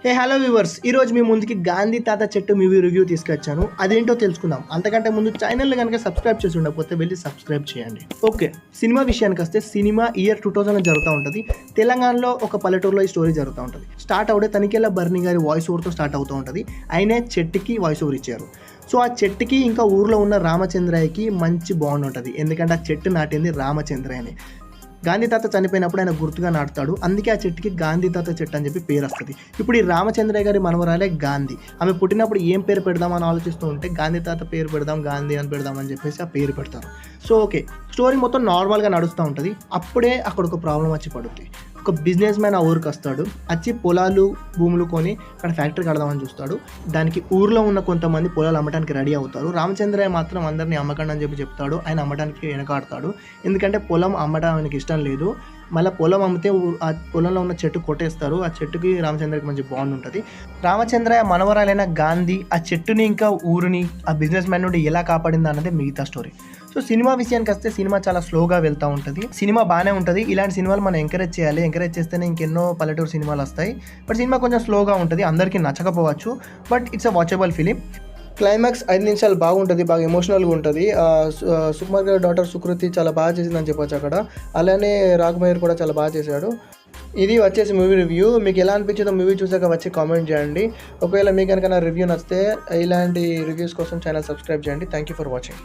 Hello viewers, ఈరోజు మీ ముందుకి గాంధీ తాత చెట్టు మూవీ రివ్యూ తీసుకొచ్చాను. అదేంటో తెలుసుకుందాం. అంతకంటే ముందు ఛానల్ని కనుక సబ్స్క్రైబ్ చేసి ఉండకపోతే వెళ్ళి సబ్స్క్రైబ్ చేయండి. ఓకే, సినిమా విషయానికి వస్తే సినిమా ఇయర్ 2000 జరుగుతూ ఉంటుంది. తెలంగాణలో ఒక పల్లెటూరులో ఈ స్టోరీ జరుగుతూ ఉంటుంది. స్టార్ట్ అవుతే తనిఖీల బర్ని గారి వాయిస్ ఓవర్తో స్టార్ట్ అవుతూ ఉంటుంది. ఆయనే చెట్టుకి వాయిస్ ఓవర్ ఇచ్చారు. సో ఆ చెట్టుకి ఇంకా ఊర్లో ఉన్న రామచంద్రయ్యకి మంచి బాండ్ ఉంటుంది. ఎందుకంటే ఆ చెట్టు నాటింది రామచంద్రయ్యని. గాంధీ తాత చనిపోయినప్పుడు ఆయన గుర్తుగా నాటుతాడు. అందుకే ఆ చెట్టుకి గాంధీ తాత చెట్టు అని చెప్పి పేరు వస్తుంది. ఇప్పుడు ఈ రామచంద్రయ్య గారి మనవరాలే గాంధీ. ఆమె పుట్టినప్పుడు ఏం పేరు పెడదామని ఆలోచిస్తూ ఉంటే గాంధీ తాత పేరు పెడదాం, గాంధీ అని పెడదాం అని చెప్పేసి ఆ పేరు పెడతారు. సో ఓకే, స్టోరీ మొత్తం నార్మల్గా నడుస్తూ ఉంటుంది. అప్పుడే అక్కడ ఒక ప్రాబ్లం వచ్చి పడుతుంది. ఒక బిజినెస్ మ్యాన్ ఆ ఊరికి వస్తాడు. వచ్చి పొలాలు భూములు కొని అక్కడ ఫ్యాక్టరీ కడదామని చూస్తాడు. దానికి ఊర్లో ఉన్న కొంతమంది పొలాలు అమ్మడానికి రెడీ అవుతారు. రామచంద్రయ్య మాత్రం అందరినీ అమ్మకండి అని చెప్పి చెప్తాడు. ఆయన అమ్మడానికి వెనకాడతాడు. ఎందుకంటే పొలం అమ్మడం ఆయనకి ఇష్టం లేదు. మళ్ళీ పొలం అమ్మితే ఆ పొలంలో ఉన్న చెట్టు కొట్టేస్తారు. ఆ చెట్టుకి రామచంద్రకి మంచి బాండ్ ఉంటుంది. రామచంద్రయ్య మనవరాలైన గాంధీ ఆ చెట్టుని ఇంకా ఊరిని ఆ బిజినెస్ మ్యాన్ నుండి ఎలా కాపాడింది అన్నదే మిగతా స్టోరీ. సో సినిమా విషయానికి వస్తే సినిమా చాలా స్లోగా వెళ్తూ ఉంటుంది. సినిమా బాగానే ఉంటుంది. ఇలాంటి సినిమాలు మనం ఎంకరేజ్ చేయాలి. ఎంకరేజ్ చేస్తేనే ఇంకెన్నో పల్లెటూరు సినిమాలు వస్తాయి. బట్ సినిమా కొంచెం స్లోగా ఉంటుంది. అందరికీ నచ్చకపోవచ్చు, but it's a watchable film. Climax 5 నిమిషాలు బాగుంటుంది, బాగా ఎమోషనల్గా ఉంటుంది. సుకుమార్ గారి డాటర్ సుకృతి చాలా బాగా చేసిందని చెప్పొచ్చు అక్కడ. అలానే రాఘమయ్యర్ కూడా చాలా బాగా చేశాడు. ఇది వచ్చేసి మూవీ రివ్యూ. మీకు ఎలా అనిపించిందో మూవీ చూసాక వచ్చి కామెంట్ చేయండి. ఒకవేళ మీకు కనుక నా రివ్యూ నచ్చితే ఇలాంటి రివ్యూస్ కోసం ఛానల్ సబ్స్క్రైబ్ చేయండి. Thank you for watching.